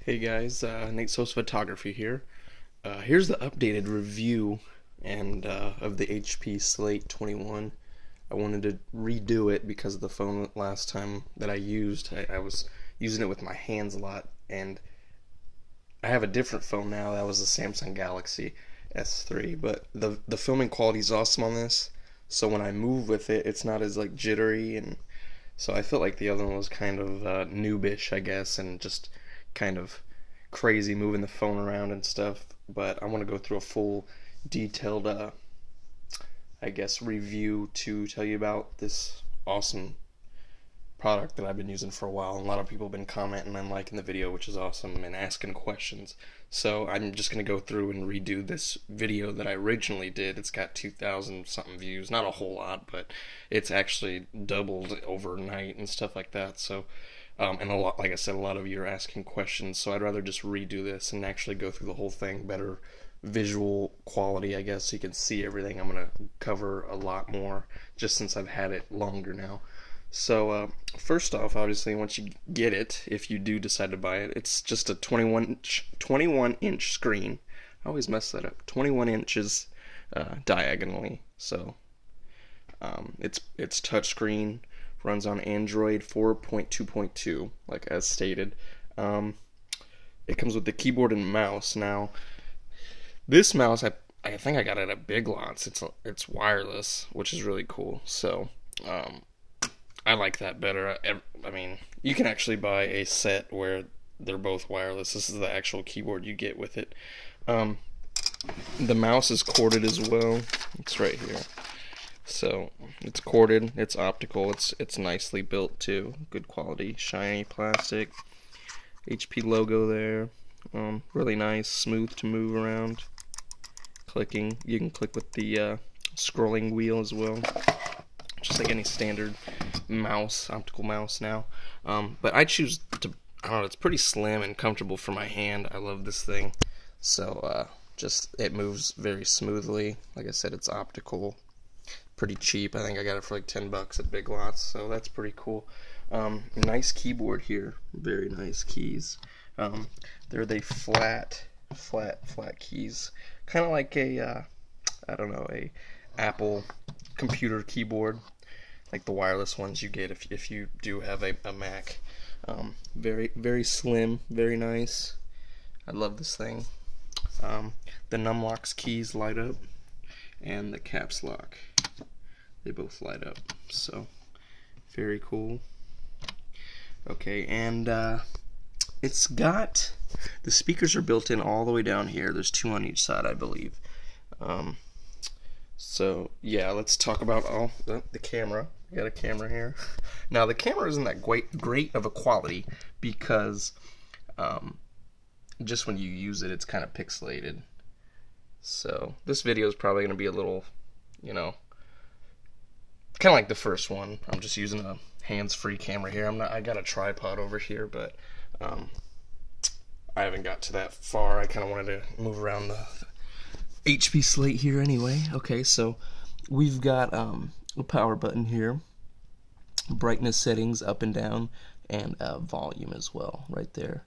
Hey guys, Nate Sosa Photography here. Here's the updated review and of the HP Slate 21. I wanted to redo it because of the phone last time that I used. I was using it with my hands a lot, and I have a different phone now. That was the Samsung Galaxy S3, but the filming quality is awesome on this. So when I move with it, it's not as like jittery, and so I felt like the other one was kind of noobish, I guess, and just kind of crazy moving the phone around and stuff. But I want to go through a full detailed I guess review to tell you about this awesome product that I've been using for a while, and a lot of people have been commenting and liking the video, which is awesome, and asking questions. So I'm just going to go through and redo this video that I originally did. It's got 2,000 something views, not a whole lot, but it's actually doubled overnight and stuff like that. So and a lot, like I said, a lot of you are asking questions, so I'd rather just redo this and actually go through the whole thing. Better visual quality, I guess, so you can see everything. I'm going to cover a lot more just since I've had it longer now. So first off, obviously, once you get it, if you do decide to buy it, it's just a 21-inch screen. I always mess that up. 21 inches diagonally. So it's touchscreen. Runs on Android 4.2.2, like as stated. It comes with the keyboard and mouse. Now, this mouse, I think I got it at Big Lots. It's wireless, which is really cool. So I like that better. I mean, you can actually buy a set where they're both wireless. This is the actual keyboard you get with it. The mouse is corded as well. It's right here. So it's corded, it's optical, it's nicely built too. Good quality, shiny plastic. HP logo there. Really nice, smooth to move around. Clicking, you can click with the scrolling wheel as well, just like any standard mouse, optical mouse now. But I choose to, I don't know, it's pretty slim and comfortable for my hand. I love this thing. So just, it moves very smoothly. Like I said, it's optical. Pretty cheap. I think I got it for like 10 bucks at Big Lots, so that's pretty cool. Nice keyboard here. Very nice keys. They're the flat keys. Kind of like a, I don't know, a Apple computer keyboard, like the wireless ones you get if you do have a Mac. Very slim, very nice. I love this thing. The numlocks keys light up, and the caps lock, they both light up, so very cool. Okay, and it's got, the speakers are built in all the way down here. There's two on each side, I believe. So yeah, let's talk about the camera. I got a camera here. Now the camera isn't that great of a quality because just when you use it, it's kind of pixelated. So this video is probably going to be a little, you know, kind of like the first one. I'm just using a hands-free camera here. I got a tripod over here, but I haven't got to that far. I kind of wanted to move around the HP Slate here anyway. Okay, so we've got a power button here, brightness settings up and down, and volume as well right there.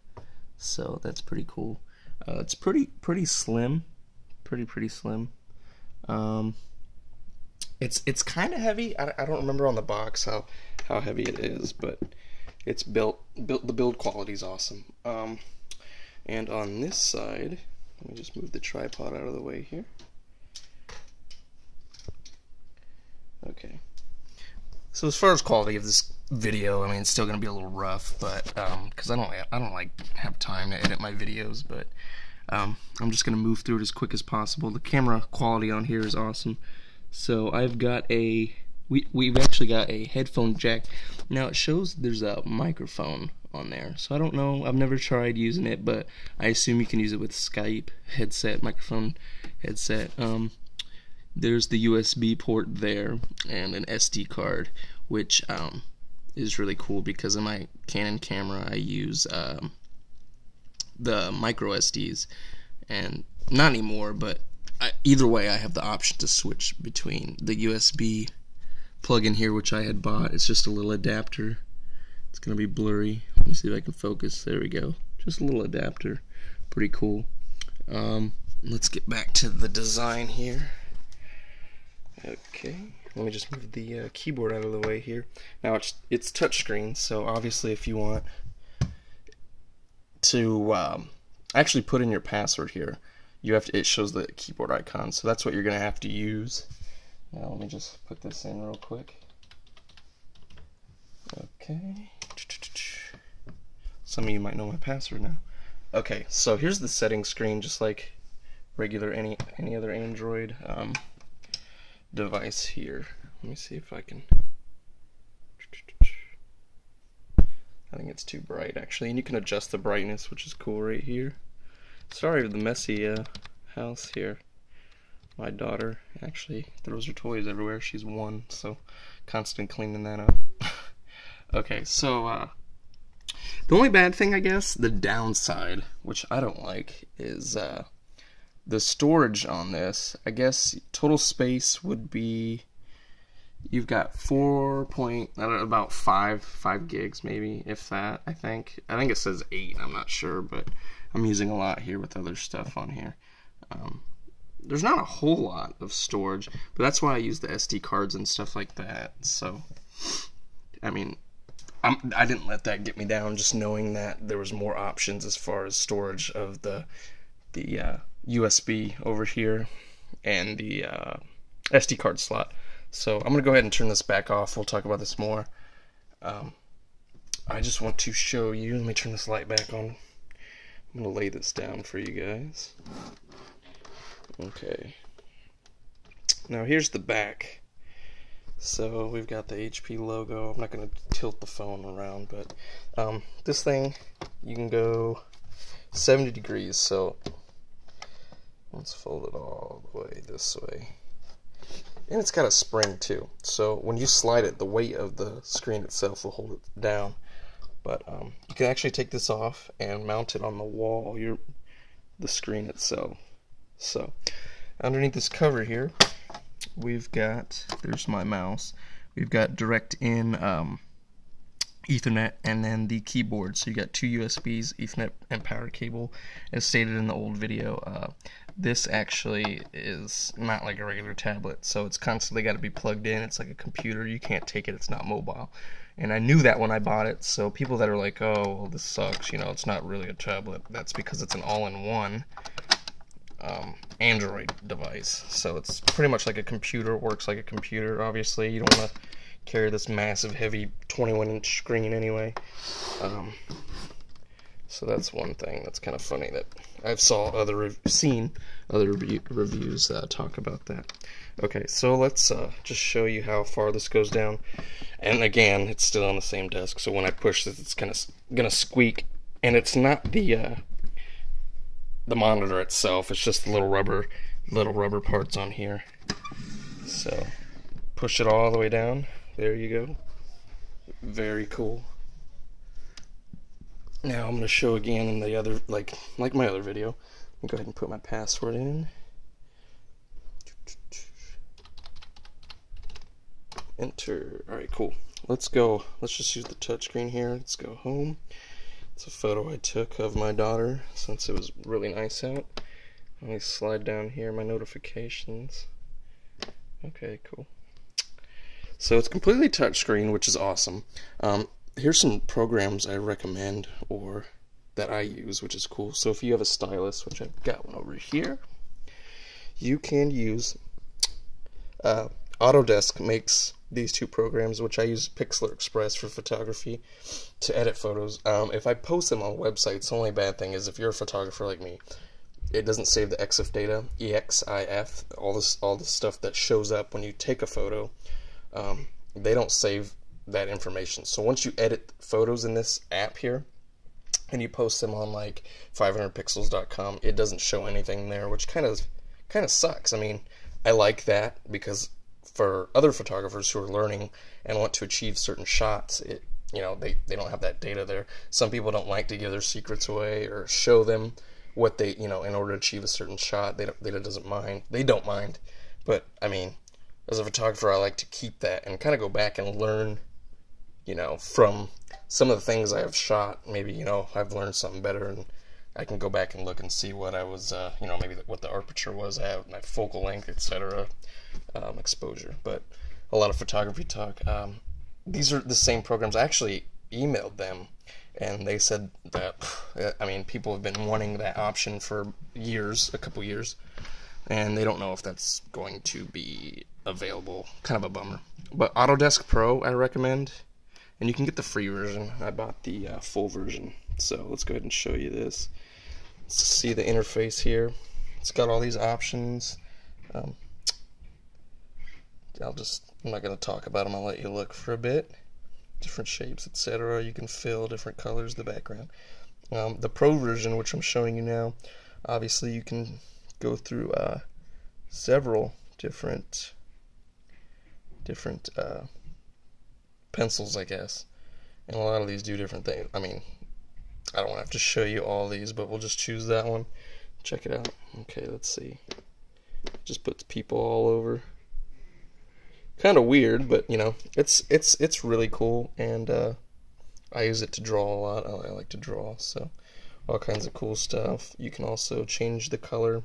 So that's pretty cool. It's pretty slim. Pretty slim. It's kind of heavy. I don't remember on the box how heavy it is, but it's built. The build quality is awesome. And on this side, let me just move the tripod out of the way here. Okay. So as far as quality of this video, I mean, it's still gonna be a little rough, but because I don't like have time to edit my videos, but I'm just gonna move through it as quick as possible. The camera quality on here is awesome. So I've got we've actually got a headphone jack. Now it shows there's a microphone on there, so I don't know, I've never tried using it, but I assume you can use it with Skype headset, microphone headset. There's the USB port there and an SD card, which is really cool because in my Canon camera I use the micro SDs, and not anymore, but either way I have the option to switch between the USB plug-in here, which I had bought. It's just a little adapter. It's gonna be blurry. Let me see if I can focus. There we go. Just a little adapter. Pretty cool. Let's get back to the design here. Okay, let me just move the keyboard out of the way here. Now it's touchscreen, so obviously if you want to actually put in your password here, you have to. It shows the keyboard icon, so that's what you're gonna have to use. Now let me just put this in real quick. Okay. Some of you might know my password now. Okay, so here's the settings screen, just like regular any other Android device here. Let me see if I can. I think it's too bright actually, and you can adjust the brightness, which is cool right here. Sorry for the messy house here. My daughter actually throws her toys everywhere. She's 1, so constant cleaning that up. Okay, so the only bad thing, I guess, the downside, which I don't like, is the storage on this. I guess total space would be, you've got about 5 gigs maybe, if that. I think it says 8. I'm not sure, but I'm using a lot here with other stuff on here. There's not a whole lot of storage, but that's why I use the SD cards and stuff like that. So, I mean, I didn't let that get me down, just knowing that there was more options as far as storage of the USB over here and the SD card slot. So I'm gonna go ahead and turn this back off. We'll talk about this more. I just want to show you. Let me turn this light back on. I'm gonna lay this down for you guys. Okay. Now here's the back. So we've got the HP logo. I'm not going to tilt the phone around, but this thing, you can go 70 degrees, so let's fold it all the way this way. And it's got a spring too, so when you slide it, the weight of the screen itself will hold it down. But you can actually take this off and mount it on the wall, the screen itself. So underneath this cover here, we've got, there's my mouse, we've got direct in Ethernet, and then the keyboard. So you got 2 USBs, Ethernet and power cable, as stated in the old video. This actually is not like a regular tablet, so it's constantly got to be plugged in. It's like a computer. You can't take it. It's not mobile. And I knew that when I bought it, so people that are like, oh, well, this sucks, you know, it's not really a tablet, that's because it's an all-in-one Android device. So it's pretty much like a computer, works like a computer. Obviously, you don't want to carry this massive, heavy 21-inch screen anyway. So that's one thing that's kind of funny that I've seen other reviews talk about that. Okay, so let's just show you how far this goes down. And again, it's still on the same desk, so when I push this, it's kind of gonna squeak. And it's not the monitor itself; it's just the little rubber parts on here. So push it all the way down. There you go. Very cool. Now I'm going to show again in the other, like my other video. Let me go ahead and put my password in. Enter. Alright, cool. Let's go. Let's just use the touchscreen here. Let's go home. It's a photo I took of my daughter since it was really nice out. Let me slide down here my notifications. Okay, cool. So it's completely touchscreen, which is awesome. Here's some programs I recommend or that I use, which is cool. So if you have a stylus, which I've got one over here, you can use Autodesk makes these two programs, which I use Pixlr Express for photography to edit photos. If I post them on websites, the only bad thing is if you're a photographer like me, it doesn't save the EXIF data, EXIF, all this stuff that shows up when you take a photo. They don't save that information. So once you edit photos in this app here and you post them on like 500pixels.com, it doesn't show anything there, which kind of sucks. I mean, I like that because for other photographers who are learning and want to achieve certain shots, they don't have that data there. Some people don't like to give their secrets away or show them what they, in order to achieve a certain shot. They don't mind. But I mean, as a photographer, I like to keep that and kind of go back and learn you know, from some of the things I have shot, maybe, you know, I've learned something better, and I can go back and look and see what I was, you know, maybe what the aperture was, I have my focal length, etc., exposure. But a lot of photography talk. These are the same programs. I actually emailed them, and they said that, I mean, people have been wanting that option for years, a couple years, and they don't know if that's going to be available. Kind of a bummer. But Autodesk Pro I recommend, and you can get the free version. I bought the full version. So let's go ahead and show you this. Let's see the interface here. It's got all these options. I'm not going to talk about them. I'll let you look for a bit. Different shapes, etc. You can fill different colors, the background. The Pro version, which I'm showing you now, obviously you can go through several different pencils, I guess. And a lot of these do different things. I mean, I don't have to show you all these, but we'll just choose that one. Check it out. Okay, let's see. Just puts people all over. Kind of weird, but you know, it's really cool, and I use it to draw a lot. I like to draw, so all kinds of cool stuff. You can also change the color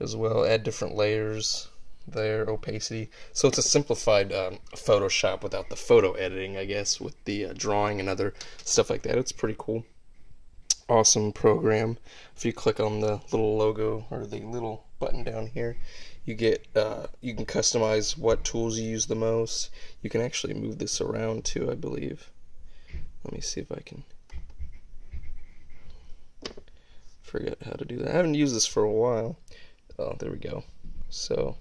as well, add different layers there, opacity. So it's a simplified Photoshop without the photo editing, I guess, with the drawing and other stuff like that. It's pretty cool. Awesome program. If you click on the little logo or the little button down here, you get you can customize what tools you use the most. You can actually move this around too, I believe. Let me see if I can forget how to do that. I haven't used this for a while. Oh, there we go. So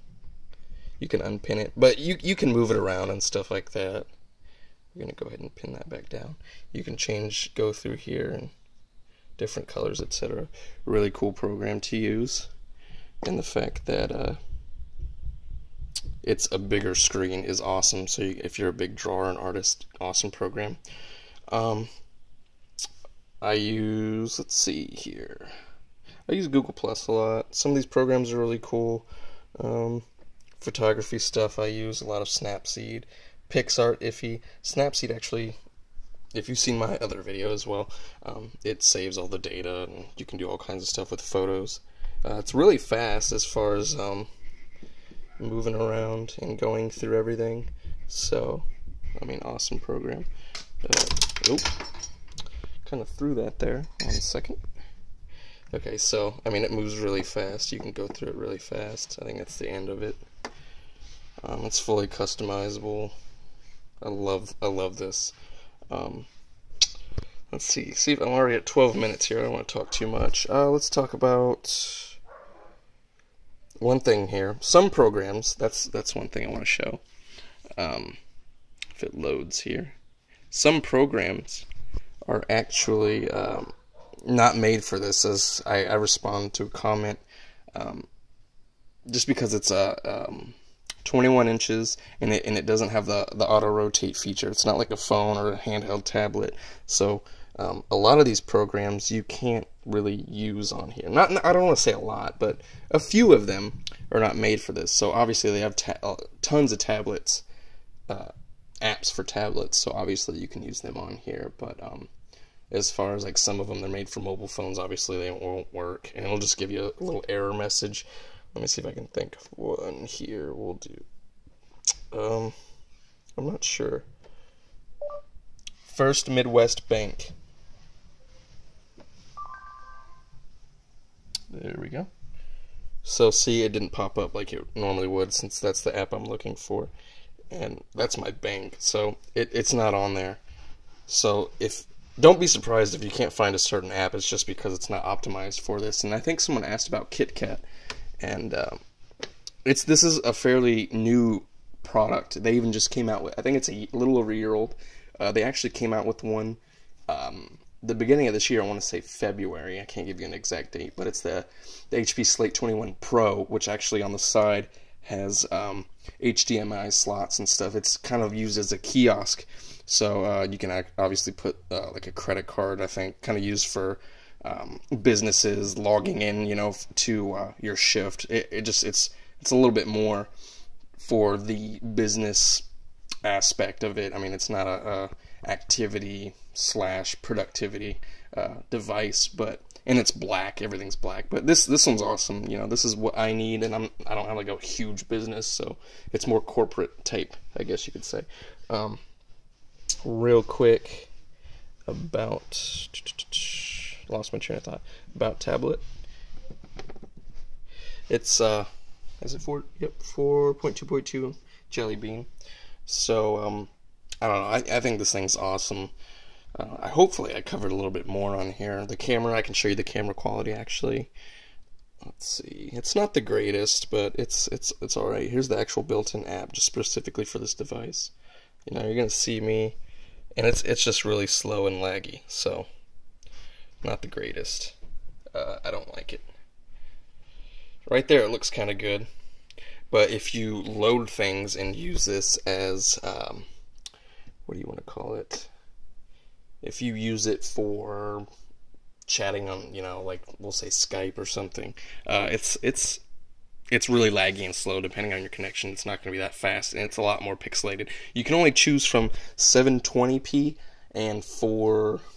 you can unpin it, but you can move it around and stuff like that. I'm gonna go ahead and pin that back down. You can go through here and different colors, etc. Really cool program to use, and the fact that it's a bigger screen is awesome. So if you're a big drawer and artist, awesome program. I use, let's see here, I use Google Plus a lot. Some of these programs are really cool. Photography stuff, I use a lot of Snapseed. PixArt, iffy. Snapseed, actually, if you've seen my other video as well, it saves all the data, and you can do all kinds of stuff with photos. It's really fast as far as moving around and going through everything. So, I mean, awesome program. Kind of threw that there. 1 second. Okay, so, I mean, it moves really fast. You can go through it really fast. I think that's the end of it. It's fully customizable. I love this. Let's see if I'm already at 12 minutes here. I don't want to talk too much. Let's talk about one thing here. Some programs, that's one thing I want to show. If it loads here. Some programs are actually not made for this, as I respond to a comment, just because it's 21 inches and it doesn't have the auto rotate feature. It's not like a phone or a handheld tablet. So a lot of these programs you can't really use on here. I don't want to say a lot, but a few of them are not made for this. So obviously they have tons of tablets, apps for tablets. So obviously you can use them on here. But as far as like some of them, they're made for mobile phones. Obviously they won't work, and it'll just give you a little error message. Let me see if I can think of one here. We'll do. I'm not sure. First Midwest Bank. There we go. So see, it didn't pop up like it normally would, since that's the app I'm looking for, and that's my bank. So it's not on there. So don't be surprised if you can't find a certain app. It's just because it's not optimized for this. And I think someone asked about Kitkat, and this is a fairly new product. They even just came out with, I think it's a little over a year old. They actually came out with one the beginning of this year. I want to say February. I can't give you an exact date, but it's the HP Slate 21 Pro, which actually on the side has HDMI slots and stuff. It's kind of used as a kiosk, so you can obviously put like a credit card, I think, kind of used for businesses logging in, you know, to your shift. It's a little bit more for the business aspect of it. I mean, it's not a activity / productivity device, but and it's black. Everything's black. But this one's awesome. You know, this is what I need, and I don't have like a huge business, so it's more corporate type, I guess you could say. Real quick about lost my train of thought about tablet. It's is it 4.2.2 Jelly Bean. So I don't know. I think this thing's awesome. Hopefully I covered a little bit more on here. The camera, I can show you the camera quality actually. Let's see. It's not the greatest, but it's all right. Here's the actual built-in app just specifically for this device. You know, you're gonna see me, and it's just really slow and laggy. So not the greatest. I don't like it. Right there, it looks kind of good. But if you load things and use this as, what do you want to call it? If you use it for chatting on, you know, like we'll say Skype or something, it's really laggy and slow depending on your connection. It's not going to be that fast, and it's a lot more pixelated. You can only choose from 720p and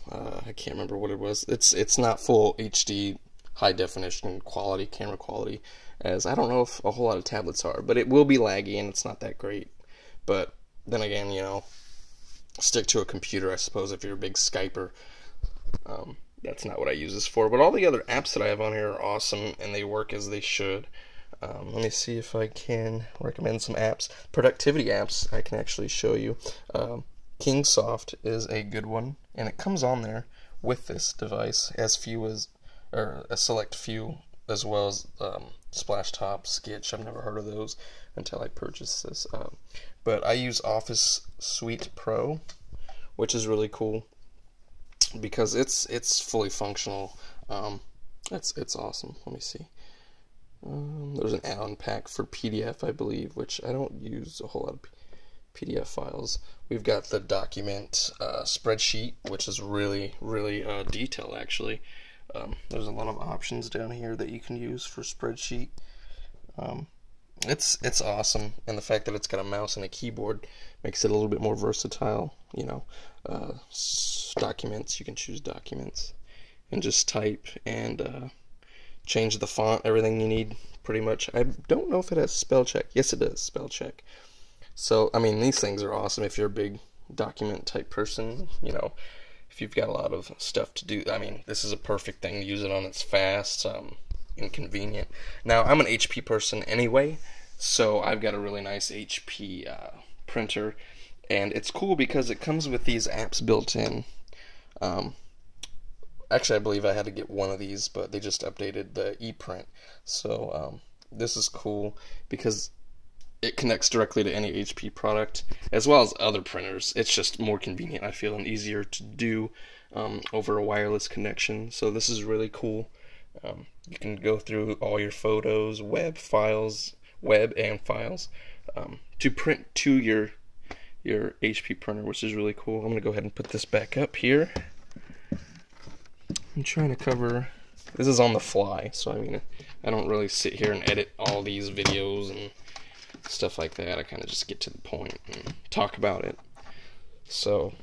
I can't remember what it was. It's not full HD high definition quality, camera quality, as I don't know if a whole lot of tablets are, but it will be laggy and it's not that great. But then again, you know, stick to a computer, I suppose, if you're a big Skyper. That's not what I use this for, but all the other apps that I have on here are awesome and they work as they should. Let me see if I can recommend some apps. Productivity apps I can actually show you. Kingsoft is a good one, and it comes on there with this device, a select few, as well as Splashtop, Sketch. I've never heard of those until I purchased this. But I use Office Suite Pro, which is really cool because it's fully functional. It's awesome. Let me see. There's an add-on pack for PDF, I believe, which I don't use a whole lot of PDF files. We've got the document spreadsheet, which is really detailed actually. There's a lot of options down here that you can use for spreadsheet. It's awesome, and the fact that it's got a mouse and a keyboard makes it a little bit more versatile. You know, documents, you can choose documents and just type and change the font, everything you need pretty much. I don't know if it has spell check. Yes, it does, spell check. So I mean, these things are awesome if you're a big document type person. You know, if you've got a lot of stuff to do, I mean, this is a perfect thing to use it on. It's fast, and convenient. Now, I'm an HP person anyway, so I've got a really nice HP printer, and it's cool because it comes with these apps built in. Actually, I believe I had to get one of these, but they just updated the ePrint. So this is cool because it connects directly to any HP product, as well as other printers. It's just more convenient, I feel, and easier to do over a wireless connection. So this is really cool. You can go through all your photos, web and files, to print to your HP printer, which is really cool. I'm going to go ahead and put this back up here. I'm trying to cover... This is on the fly, so I mean, I don't really sit here and edit all these videos and stuff like that. I kind of just get to the point and talk about it. So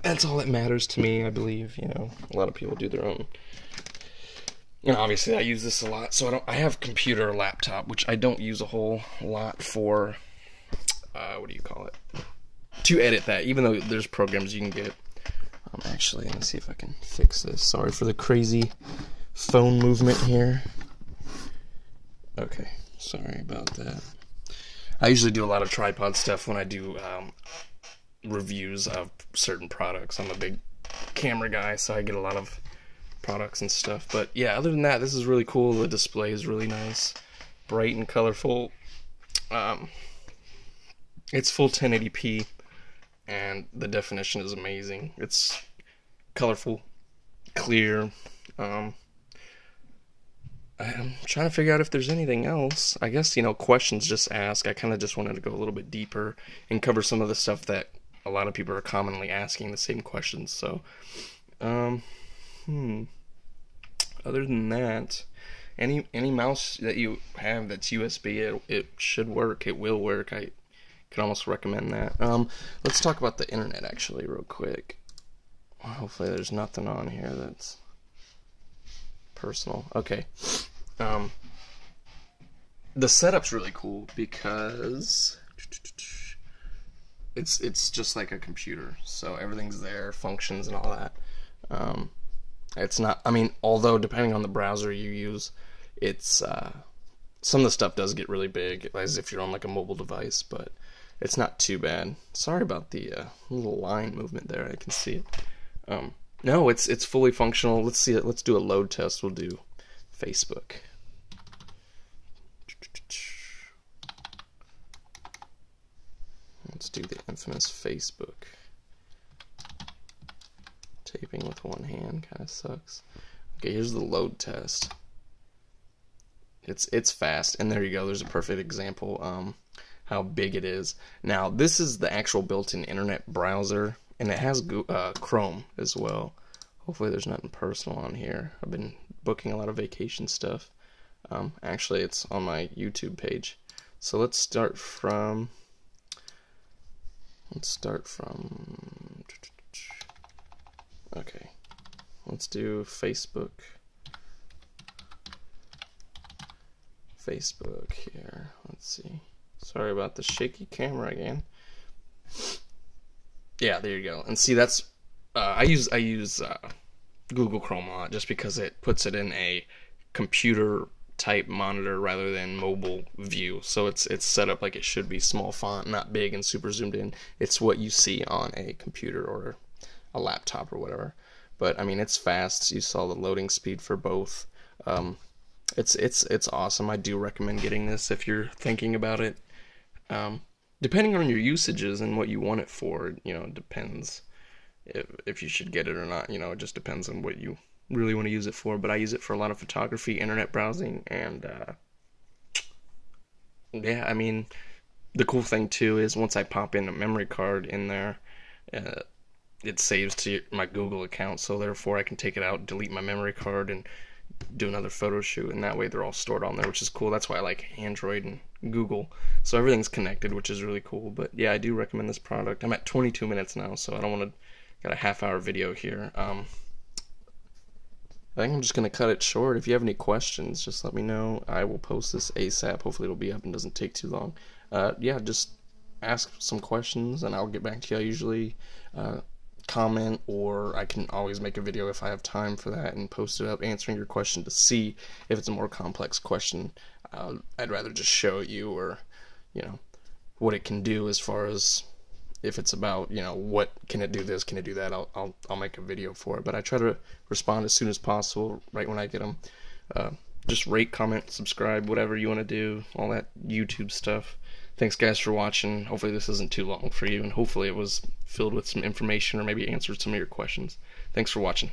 that's all that matters to me, I believe. You know, a lot of people do their own. You know, obviously I use this a lot, so I have computer or laptop, which I don't use a whole lot for, what do you call it? To edit that, even though there's programs you can get. Actually, let me see if I can fix this. Sorry for the crazy phone movement here. Okay, sorry about that. I usually do a lot of tripod stuff when I do reviews of certain products. I'm a big camera guy, so I get a lot of products and stuff. But yeah, other than that, this is really cool. The display is really nice, bright and colorful. It's full 1080p, and the definition is amazing. It's colorful, clear. I'm trying to figure out if there's anything else. I guess, you know, questions just ask. I kind of just wanted to go a little bit deeper and cover some of the stuff that a lot of people are commonly asking the same questions. So, other than that, any mouse that you have that's USB, it should work. It will work. I Can almost recommend that. Let's talk about the internet actually real quick. Hopefully there's nothing on here that's personal. Okay. The setup's really cool because it's just like a computer, so everything's there, functions and all that. It's not, I mean, although depending on the browser you use, it's some of the stuff does get really big, as if you're on like a mobile device, but it's not too bad. Sorry about the little line movement there. I can see it. No, it's fully functional. Let's see it. Let's do a load test. We'll do Facebook. Let's do the infamous Facebook. Taping with one hand kind of sucks. Okay, here's the load test. It's fast, and there you go. There's a perfect example how big it is. Now this is the actual built-in internet browser, and it has Chrome as well. Hopefully there's nothing personal on here. I've been booking a lot of vacation stuff. Actually, it's on my YouTube page. So let's start from. Okay, let's do Facebook. Facebook here. Let's see. Sorry about the shaky camera again. Yeah, there you go. And see, that's I use Google Chrome a lot just because it puts it in a computer type monitor rather than mobile view. So it's set up like it should be, small font, not big and super zoomed in. It's what you see on a computer or a laptop or whatever. But I mean, it's fast. You saw the loading speed for both. It's awesome. I do recommend getting this if you're thinking about it. Depending on your usages and what you want it for, you know, it depends if you should get it or not. You know, it just depends on what you really want to use it for. But I use it for a lot of photography, internet browsing, and yeah, I mean, the cool thing too is once I pop in a memory card in there, it saves to my Google account, so therefore I can take it out, delete my memory card, and do another photo shoot, and that way they're all stored on there, which is cool. That's why I like Android and Google, so everything's connected, which is really cool. But yeah, I do recommend this product. I'm at 22 minutes now, so I don't want to got a half-hour video here. I think I'm just gonna cut it short. If you have any questions, just let me know. I will post this ASAP. Hopefully it'll be up and doesn't take too long. Yeah, just ask some questions and I'll get back to you. I usually comment, or I can always make a video if I have time for that and post it up answering your question to see if it's a more complex question. I'd rather just show you, or you know, what it can do. As far as if it's about, you know, what can it do, this, can it do that, I'll make a video for it. But I try to respond as soon as possible, right when I get them. Just rate, comment, subscribe, whatever you want to do, all that YouTube stuff. Thanks guys for watching. Hopefully this isn't too long for you, and hopefully it was filled with some information or maybe answered some of your questions. Thanks for watching.